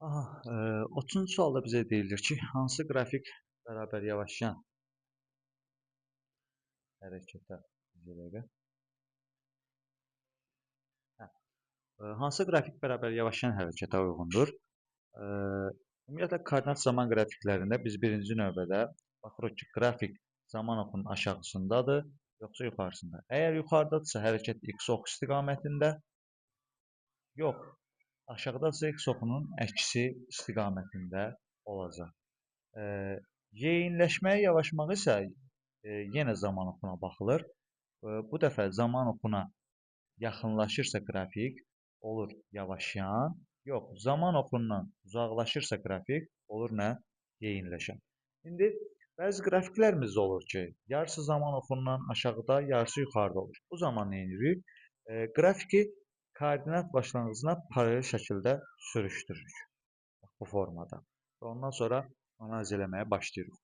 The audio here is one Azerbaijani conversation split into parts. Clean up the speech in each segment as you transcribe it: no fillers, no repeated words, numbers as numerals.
Aha, 30-cu sualda bizə deyilir ki, hansı qrafik bərabər yavaşlayan hərəkətə üzrə? Hə, hansı qrafik bərabər yavaşlayan hərəkətə uyğundur? E, Ümumiyyətlə koordinat zaman qrafiklərində biz birinci növbədə baxırıq ki, qrafik zaman oxunun aşağısındadır, yoxsa yuxarısında. Əgər yuxarıdadırsa hərəkət x ox istiqamətində, yox, aşağıdadırsa x oxunun əksi istiqamətində olacaq. Yeyinləşməyə yavaşmağı isə yenə zaman oxuna baxılır. Bu dəfə zaman oxuna yaxınlaşırsa qrafik olur yavaşlayan, yox, zaman oxundan uzaqlaşırsa qrafik olur nə? Yeyinləşən. İndi bəzi qrafiklərimiz olur ki, yarısı zaman oxundan aşağıda, yarısı yuxarıda olur. Bu zaman nə edirik? Qrafiki koordinat başlanğıcına paralel şəkildə sürüşdürürük. Bu formada. Ondan sonra analiz eləməyə başlayırıq.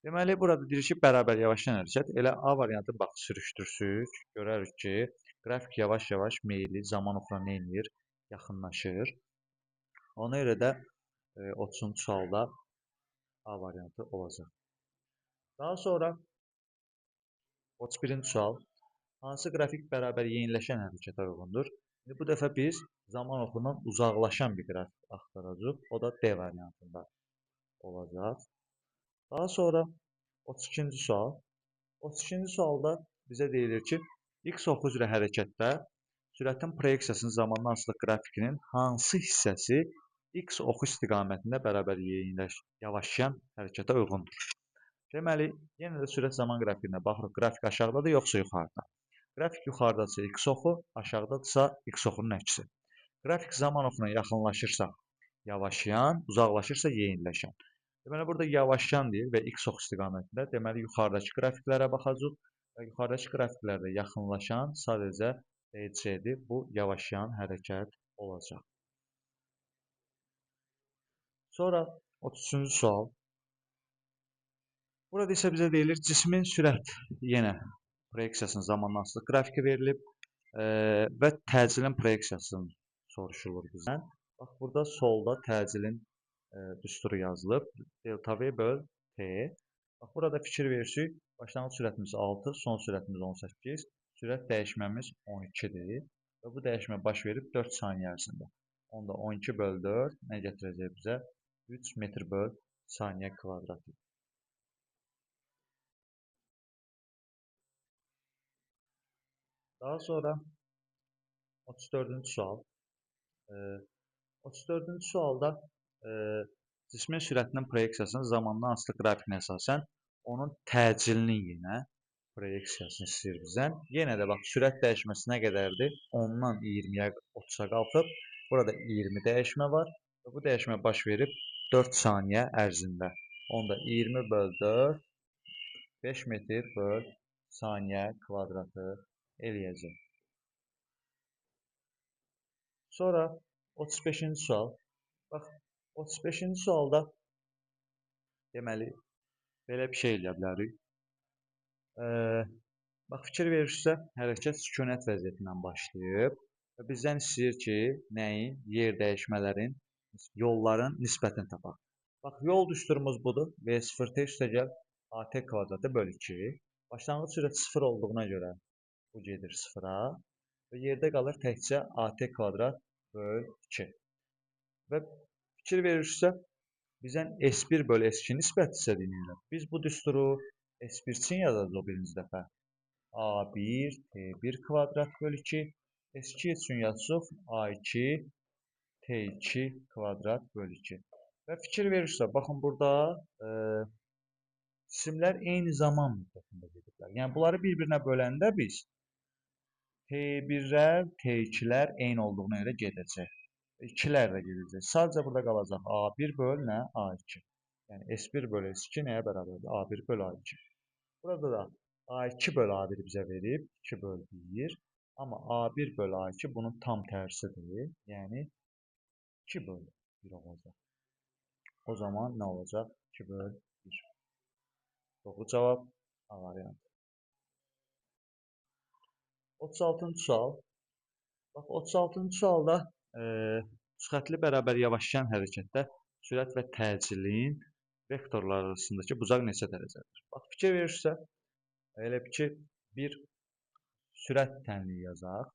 Deməli, burada deyirik ki, bərabər yavaşlayan hərəkət. Elə A variantı bax sürüşdürsük. Görərik ki, qrafik yavaş-yavaş meyli zaman oxuna nə edir? Yaxınlaşır. Ona görə də 30-cu sualda A variantı olacaq. Daha sonra 31-ci sual. Hansı qrafik bərabər yeniləşən hərəkətə uyğundur? İndi bu dəfə biz zaman oxundan uzaqlaşan bir qrafik axtaracağıq. O da D variantında olacaq. Daha sonra 32-ci sual. 32-ci sualda bizə deyilir ki, x oxu üzrə hərəkətdə sürətin proyeksiyasının zamandan asılı qrafikinin hansı hissəsi x oxu istiqamətində bərabər yavaşlayan hərəkətə uyğundur? Deməli, yenə də sürət zaman qrafikinə baxırıq. Qrafik aşağıdadır, yoxsa yuxarıda? Qrafik yuxarıdadırsa x oxu, aşağıdadırsa x oxunun əksi. Qrafik zaman oxuna yaxınlaşırsa yavaşlayan, uzaqlaşırsa yeyinləşən. Deməli, burada yavaşlayan deyir və x ox istiqamətində. Deməli, yuxarıdakı qrafiklərə baxacaq və yuxarıdakı grafiklərdə yaxınlaşan sadəcə C-dir. Bu, yavaşlayan hərəkət olacaq. Sonra 33-cü sual. Burada isə bizə deyilir, cismin sürət yenə proyeksiyasının zamandan asılı qrafiki verilib və təcilin proyeksiyasını soruşulur bizdən. Bax, burada solda təcilin düsturu yazılıb. Delta V böl T. Bax, burada fikir verirsək, başlanğıc sürətimiz 6, son sürətimiz 18, sürət dəyişməmiz 12-dir və bu dəyişmə baş verib 4 saniyə ərzində. Onda 12 böl 4 nə gətirəcək bizə? 3 metr böl saniyə kvadratı. Daha sonra 34-cü sual. 34-cü sualda cismin sürətinin proyeksiyasını zamandan asılı qrafikinə əsasən onun təcilinin yenə proyeksiyasını istəyir bizdən. Yenə də bax, sürət dəyişməsi nə qədərdir? 10-dan 20-yə 30-a qalxıb. Burada 20 dəyişmə var və bu dəyişmə baş verib 4 saniyə ərzində. Onda 20 böl 4, 5 metr böl saniyə kvadratı eləyəcək. Sonra 35-ci sual. Bax, 35-ci sualda deməli, belə bir şey eləyə bilərik. Bax, fikir verirsə, hərəkət sükunət vəziyyətindən başlayıb və bizdən istəyir ki, nəyin? Yer dəyişmələrin, yolların nisbətini tapaq. Bax, yol düsturumuz budur. V0T üstəgəl AT kvadratı böl 2. Başlanğıc sürət 0 olduğuna görə bu gedir 0-a və yerdə qalır təkcə AT kvadrat böl 2. Və fikir verirsə, bizdən S1 böl S2 nisbət istədiyinə biz bu düsturu S1 üçün yazacaq birinci dəfə. A1 T1 kvadrat böl 2. S2 üçün yazacaq A2 T2 kvadrat böl 2. Və fikir verirsə, baxın burada cisimlər eyni zaman müddətində gedirlər. Yəni, bunları bir-birinə böləndə biz T1-lər, T2-lər eyni olduğuna görə gedəcək. 2-lər də gedəcək. Sadəcə burada qalacaq A1 böl nə? A2. Yəni S1 böl S2 nəyə bərabərdir? A1 böl A2. Burada da A2 böl A1 bizə verib 2 böl 1. Amma A1 böl A2 bunun tam tərsidir. Yəni 2 böl 1 olacaq. O zaman nə olacaq? 2 böl 1. Doğru cavab A variantı. 36-cı sual. Bax, 36-cı sualda Düzxətli bərabər yavaşlayan hərəkətdə sürət və təcilin vektorlar arasındakı bucaq neçə dərəcədir? Bax, fikir verirsə, elə bil ki, bir sürət tənliyi yazaq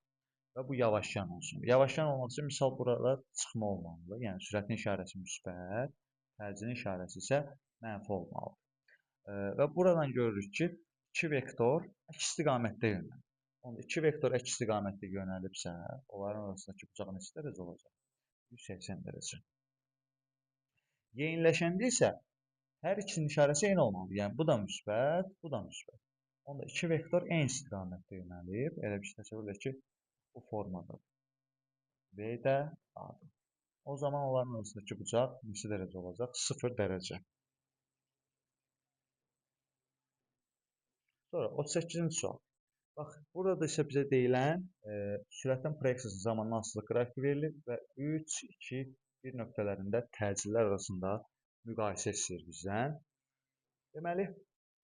və bu yavaşlayan olsun. Yavaşlayan olmaq üçün misal burada çıxma olmalıdır. Yəni sürətin işarəsi müsbət, təcilin işarəsi isə mənfi olmalıdır. Və buradan görürük ki, iki vektor əks istiqamətdə yönəlir. Onda iki vektor əks istiqamətdə yönəlibsə, onların arasındakı bucaq neçə dərəcə olacaq? 180 dərəcə. Yeyinləşəndə isə hər ikisinin işarəsi eyni olmalıdır. Yəni bu da müsbət, bu da müsbət. Onda iki vektor eyni istiqamətdə yönəlib. Elə bir təsəvvür edək ki, bu formadadır. V də A-dır. O zaman onların arasındakı bucaq neçə dərəcə olacaq? 0 dərəcə. Sonra 38-ci sual. Bax, burada isə bizə deyilən sürətin proyeksiyası zamandan asılı qrafiki verilir və 3, 2, 1 nöqtələrində təcillər arasında müqayisə istəyir bizdən. Deməli,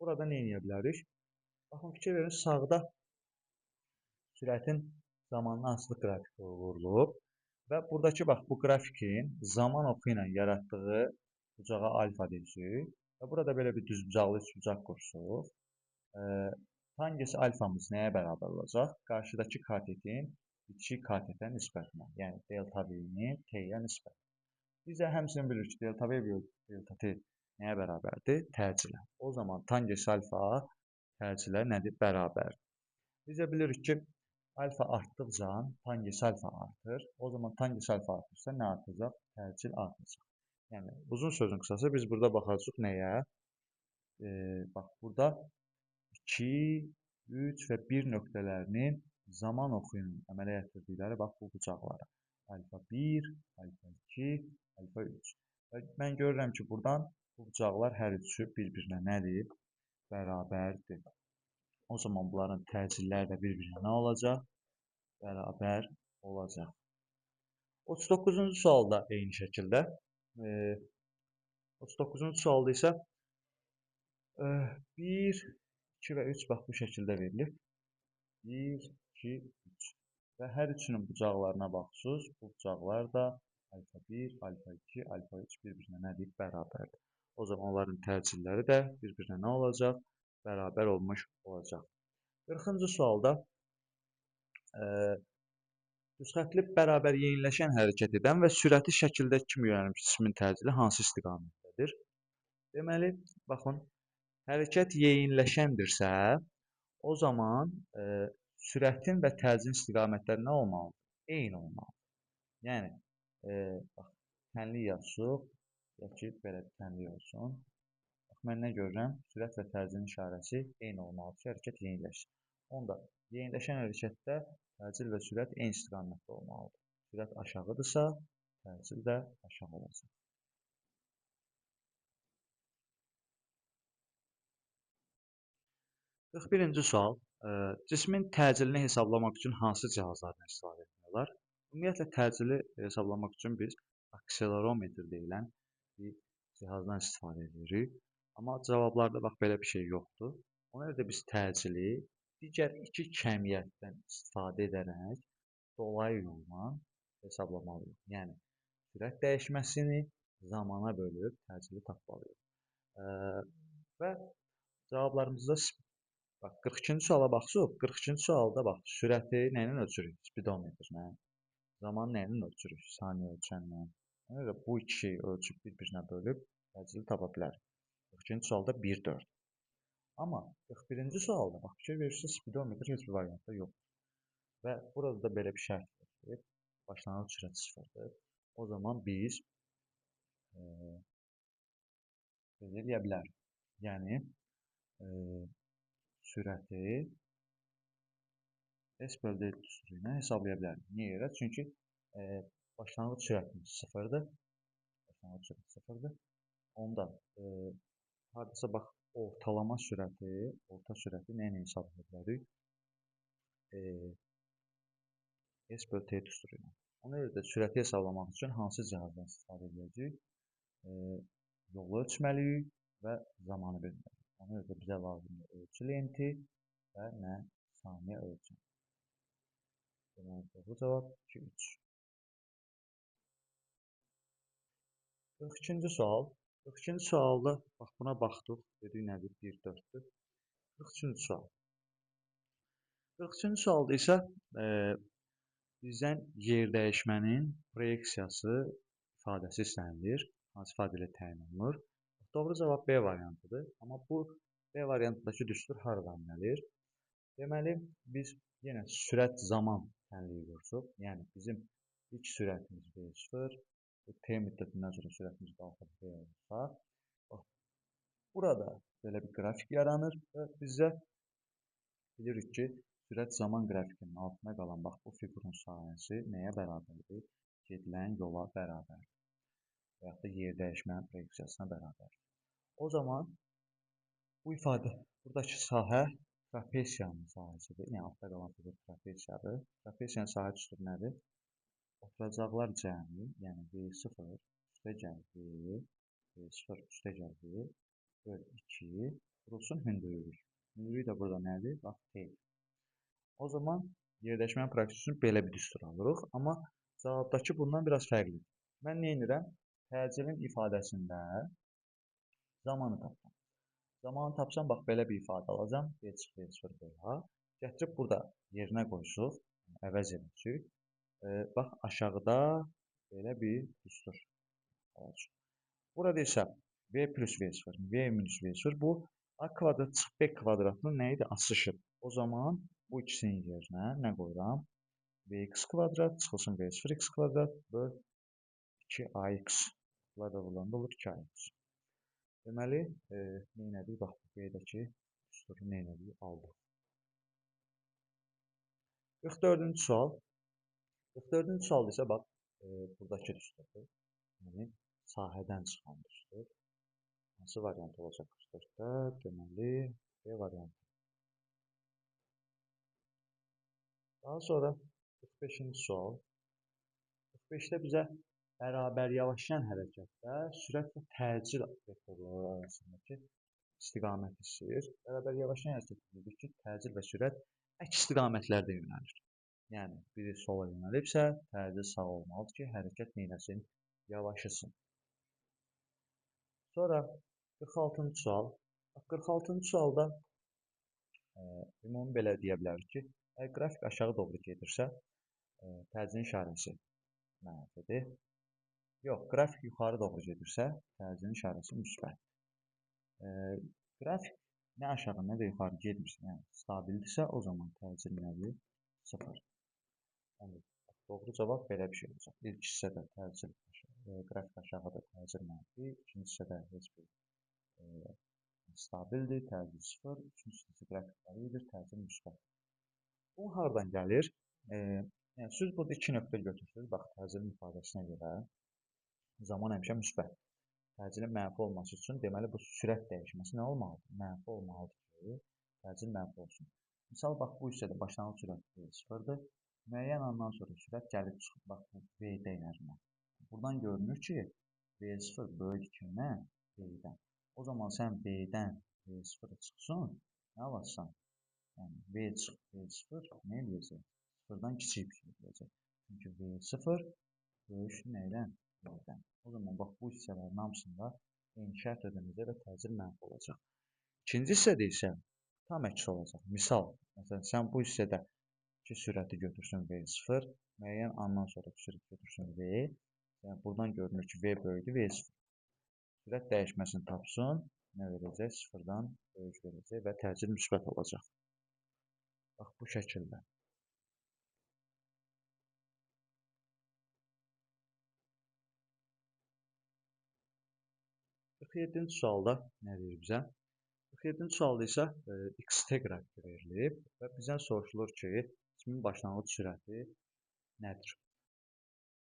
burada nə edə bilərik? Baxın, fikir verin, sağda sürətin zamandan asılı qrafiki vurulub və buradakı bax, bu qrafikin zaman oxu ilə yaratdığı bucağa alfa deyirik və burada belə bir düzbucaqlı üçbucaq qursuq. Tangesi alfamız nəyə bərabər olacaq? Qarşıdakı katetin içi katetə nisbətinə, yəni delta V-nin T-yə nisbətinə. Biz də həmçinin bilirik ki, delta V bölü delta T nəyə bərabərdir? Təcillə. O zaman tangesi alfa təcillə nədir? Bərabərdir. Biz də bilirik ki, alfa artdıqca tangesi alfa artır. O zaman tangesi alfa artırsa nə artacaq? Təcil artacaq. Yəni, uzun sözün qısası biz burada baxacaq nəyə? Bax, burada 2, 3 və 1 nöqtələrinin zaman oxu ilə əmələ gətirdikləri bax bu bucaqlara. Alfa 1, alfa 2, alfa 3. Və mən görürəm ki, buradan bu bucaqlar hər üçü bir-birinə nədir? Bərabərdir. O zaman bunların təcilləri də bir-birinə nə olacaq? Bərabər olacaq. 39-cu sualda eyni şəkildə. 39-cu sualda isə 1, 2 və 3 bax bu şəkildə verilib. 1, 2, 3. Və hər üçünün bucaqlarına baxsınız. Bu bucaqlar da alfa 1, alfa 2, alfa 3 bir-birinə nədir? Bərabərdir. O zaman onların təcilləri də bir-birinə nə olacaq? Bərabər olmuş olacaq. 40-cı sualda düzxətli bərabər yeyinləşən hərəkət edən və sürəti şəkildə kimi yönəlmiş cismin təcili hansı istiqamətdədir? Deməli, baxın, hərəkət yeyinləşəndirsə, o zaman sürətin və təcilin istiqamətləri nə olmalıdır? Eyni olmalıdır. Yəni, bax, tənlik yazsıq, deyək ki, belə bir tənlik olsun. Bax, mən nə görürəm? Sürət və təcilin işarəsi eyni olmalıdır ki, hərəkət yeyinləşsin. Onda, yeyinləşən hərəkətdə təcil və sürət eyni istiqamətdə olmalıdır. Sürət aşağıdırsa, təcil də aşağı olacaq. 41-ci sual. Cismin təcilini hesablamaq üçün hansı cihazlardan istifadə etmək olar? Ümumiyyətlə, təcili hesablamaq üçün biz akselerometr deyilən bir cihazdan istifadə edirik. Amma cavablarda bax, belə bir şey yoxdur. Ona görə də biz təcili digər iki kəmiyyətdən istifadə edərək dolayı yolla hesablamalıyıq. Yəni, sürət dəyişməsini zamana bölüb təcili tapmalıyıq. Və cavablarımızda bax, 42-ci suala baxsaq, 42-ci sualda bax, sürəti nə ilə ölçürük? Spidometrlə. Zamanı nə ilə ölçürük? Saniyə ölçənlə. Ona görə bu iki şeyi ölçüb bir-birinə bölüb təcili tapa bilərik. 42-ci sualda 1, 4. Amma 41-ci sualda bax, fikir verirsiniz, spidometr heç bir variantda yoxdur. Və burada da belə bir şərt verir. Başlanğıc sürət 0-dır. O zaman biz belə eləyə bilərik. Yəni, sürəti S bölü D üstü ilə hesablaya bilərik. Niyə görə? Çünki başlanğıc sürətimiz 0-dır. Başlanğıc sürət 0-dır. Onda hardasa bax, orta sürəti nə ilə hesablaya bilərik? S bölü T üstü ilə. Ona görə də sürəti hesablamaq üçün hansı cihazdan istifadə edəcəyik? Yolu ölçməliyik və zamanı bilməliyik. Ona görə də bizə lazımdır ölçü lenti və nə saniyə ölçüm. Deməli, doğru cavab 2, 3. 42-ci sual. 42-ci sualda bax buna baxdıq. Dedik nədir? 1-4-dür. 43-cü sual. 43-cü sualda isə bizdən yer dəyişmənin proyeksiyası ifadəsi istənilir. Hansı ifadə ilə təyin olunur? Doğru cavab B variantıdır. Amma bu B variantındakı düstur haradan gəlir? Deməli, biz yenə sürət zaman tənliyi qursuq. Yəni, bizim ilk sürətimiz V0, bu T müddətindən sonra sürətimiz qalxıb V olsa, bax, burada belə bir qrafik yaranır və bizə bilirik ki, sürət zaman qrafikinin altına qalan bax bu fiqurun sahəsi nəyə bərabərdir? Gedilən yola bərabərdir. Və yaxud da yer dəyişmənin proyeksiyasına bərabərdir. O zaman bu ifadə, buradakı sahə trapesiyanın sahəsidir. Yəni, altda qalan fiqur trapesiyadır. Trapesiyanın sahə düsturu nədir? Oturacaqlar cəmi, yəni V0 üstəgəl V, V0 üstəgəl V böl 2 vurulsun hündürlük. Hündürlük də burada nədir? Bax, T. O zaman yerləşmənin proyeksiyasını belə bir düstur alırıq. Amma cavabdakı bundan biraz fərqlidir. Mən nə edirəm? Təcilin ifadəsində zamanı tapsam. Zamanı tapsam, bax, belə bir ifadə alacam. V0 böl A. Gətirib burada yerinə qoysuq, əvəz edəcək. Bax, aşağıda belə bir düstur alacaq. Burada isə V plus V0, V minus V0 bu A kvadrat çıx B kvadratının nə idi? Asışıdır. O zaman bu ikisinin yerinə nə qoyuram? Vx kvadrat çıxılsın V0x kvadrat böl 2ax. Bunlar da bulanda olur 2ax. Deməli, neynədik? Bax, bu B'dəki düsturu neynədik? Aldıq. 44-cü sual. 44-cü sualda isə bax, buradakı düsturdur. Yəni, sahədən çıxan düstur. Hansı variant olacaq 44-də? Deməli, B variantı. Daha sonra 45-ci sual. 45-də bizə bərabər yavaşlayan hərəkətdə sürət və təcil vektorları arasındakı istiqamət istəyir. Bərabər yavaşlayan hərəkətdə dedik ki, təcil və sürət əks istiqamətlərdə yönəlir. Yəni, biri sola yönəlibsə, təcil sağ olmalıdır ki, hərəkət neynəsin? Yavaşısın. Sonra 46-cı sual. 46-cı sualda ümumi belə deyə bilərik ki, qrafik aşağı doğru gedirsə, təcilin işarəsi mənfidir. Yox, qrafik yuxarı doğru gedirsə, təcilin işarəsi müsbətdir. Qrafik nə aşağı, nə də yuxarı gedirsə, yəni stabildirsə, o zaman təcil nədir? 0. Yəni, doğru cavab belə bir şey olacaq. İlk hissədə təcil qrafik aşağıda təcil mənfi, ikinci hissədə heç bir stabildir, təcil 0, üçüncü hissəsi qrafik var təcil müsbət. Bu hardan gəlir? Yəni, siz burada 2 nöqtə götürsünüz. Bax, təcilin ifadəsinə görə zaman həmişə müsbət. Təcilin mənfi olması üçün deməli bu sürət dəyişməsi nə olmalıdır? Mənfi olmalıdır ki, təcil mənfi olsun. Misal, bax, bu hissədə başlanğıc sürət V0-dır. Müəyyən andan sonra sürət gəlib çıxıb, bax, bu V dəyərinə. Buradan görünür ki, V0 böyük kimə? V-dən. O zaman sən V-dən V0 çıxsın, nə alasan? Yəni, V çıx, V0 nə eləyəcək? 0-dan kiçik bir şey eləyəcək. Çünki V0 böyükdür nəydən? V-dən. O zaman, bax, bu hissələrin hamısında eyni şərt ödənəcək və təcil mənfi olacaq. İkinci hissədə isə tam əks olacaq. Misal, məsələn, sən bu hissədə ki, sürəti götürsün V0, müəyyən andan sonra sürət götürsün V. Yəni, buradan görünür ki, V böyükdür V0. Sürət dəyişməsini tapsın, nə verəcək? 0-dan böyük verəcək və təcil müsbət olacaq. Bax, bu şəkildə. Yeddinci sualda nə deyir bizə? 47-ci sualda isə XT qrafiki verilib və bizdən soruşulur ki, cismin başlanğıc sürəti nədir?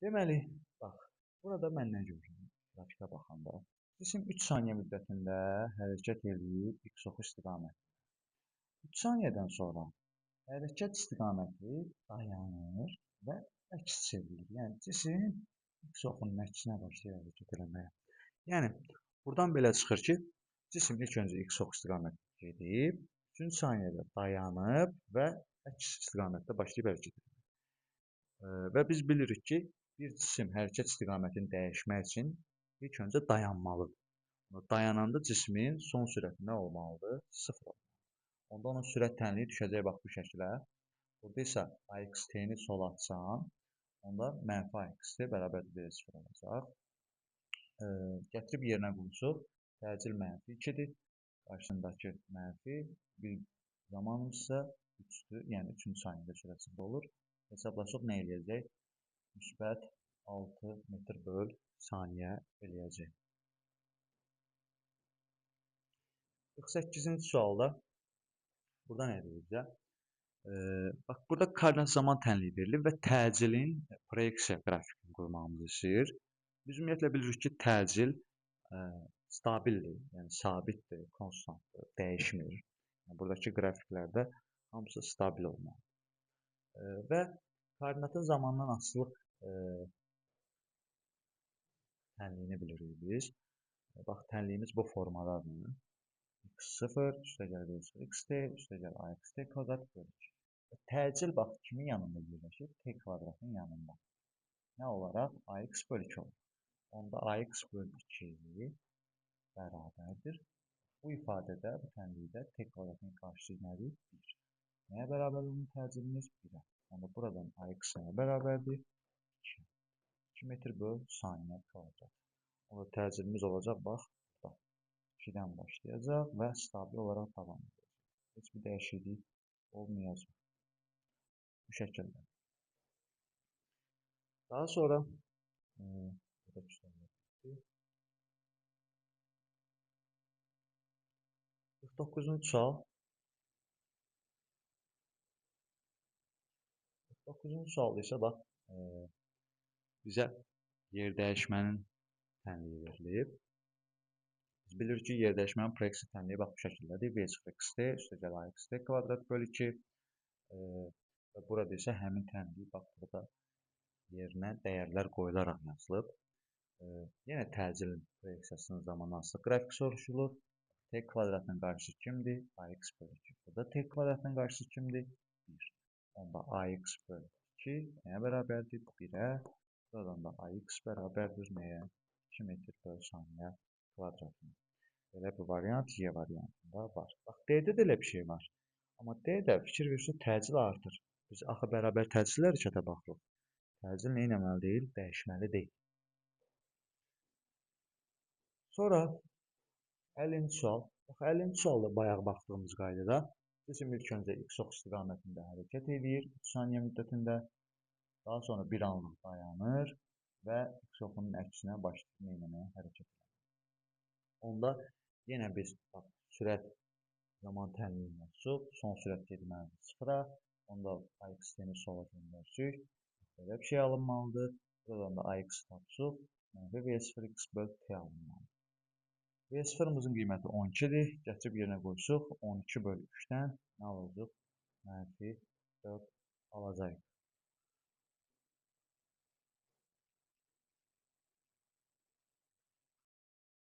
Deməli, bax, burada mən nə görürəm qrafikə baxanda? Cisim 3 saniyə müddətində hərəkət edib X oxu istiqamətində. 3 saniyədən sonra hərəkət istiqaməti dayanır və əks çevrilir. Yəni, cisim X oxunun əksinə başlayır hərəkət eləməyə. Yəni, buradan belə çıxır ki, cisim ilk öncə X oxu istiqamətində gedib, 3-cü saniyədə dayanıb və əks istiqamətdə başlayıb hərəkət edir. Və biz bilirik ki, bir cisim hərəkət istiqamətini dəyişmək üçün İlk öncə dayanmalıdır. Dayananda cismin son sürəti nə olmalıdır? 0 olmalıdır. Onda onun sürət tənliyi düşəcək bax bu şəklə. Burada isə AXT-ni sola atsan, onda mənfi AXT bərabərdir V0 olacaq. Gətirib yerinə qoysuq. Təcil mənfi 2-dir. Qarşısındakı mənfi bir zaman isə 3-dür. Yəni 3-cü saniyədə sürət olur. Hesablasaq nə eləyəcək? Müsbət 6 metr böl saniyə eləyəcək. 48-ci sualda burada nə deyir bizə? Bax, burada koordinat zaman tənliyi verilib və təcilin proyeksiya qrafikini qurmağımızı istəyir. Biz ümumiyyətlə bilirik ki, təcil stabildir, yəni sabitdir, konstantdır, dəyişmir. Yəni, buradakı qrafiklərdə hamısı stabil olmalı. Və koordinatın zamandan asılılıq tənliyini bilirik biz. Bax, tənliyimiz bu formadadır. x0 üstəgəl v0 xt üstəgəl axt kvadrat bölü 2. Təcil bax kimin yanında yerləşir? T kvadratın yanında. Nə olaraq? Ax bölü 2 olur. Onda ax bölü 2 bərabərdir. Bu ifadədə, bu tənlikdə T kvadratın qarşısı nədir? 1. Nəyə bərabər onun təcilimiz? 1-ə. Onda buradan ax nəyə bərabərdir? 2. 2 metr böl saniyə kvadrat. Onda təcilimiz olacaq, bax, burada. 2-dən başlayacaq və stabil olaraq davam edəcək. Heç bir dəyişiklik olmayacaq. Bu şəkildə. Daha sonra burada 49-cu sual. 49-cu sualda isə bax, bizə yer dəyişmənin tənliyi verilib. Biz bilirik ki, yer dəyişmənin proyeksiya tənliyi bax bu şəkildədir. V0 xt üstəgəl axt kvadrat bölü 2. Və burada isə həmin tənliyi bax burada yerinə dəyərlər qoyularaq yazılıb. Yenə təcilin proyeksiyasının zamanlansıq qrafik soruşulur. T kvadratın qarşısı kimdir? Ax bölü 2. Burada T kvadratın qarşısı kimdir? 1. Onda ax bölü 2 nəyə bərabərdir? 1-ə. Buradan da ax bərabərdir nəyə? 2 metr böl saniyə kvadratına. Belə bir variant Y variantında var. Bax, D-də də elə bir şey var. Amma D-də fikir verirsə təcil artır. Biz axı bərabər təcil hərəkətə baxırıq. Təcil nə etməli deyil? Dəyişməli deyil. Sonra 50-ci sual. Bax, 50-ci sualda bayaq baxdığımız qaydada cisim ilk öncə x-ox istiqamətində hərəkət edir 3 saniyə müddətində. Daha sonra bir anlıq dayanır və x-oxunun əksinə başlayır etməyə hərəkət edir. Onda yenə biz bax, sürət zaman tənliyini yazsaq, son sürət getməlidir 0-a. Onda ax-ni sola göndərsək, belə bir şey alınmalıdır. Buradan da ax tapsaq, və v0x böl t alınmalıdır. V0-mızın qiyməti 12-dir. Gətirib yerinə qoysuq, 12 bölü 3-dən nə alacaq? Mənfi 4 alacaq.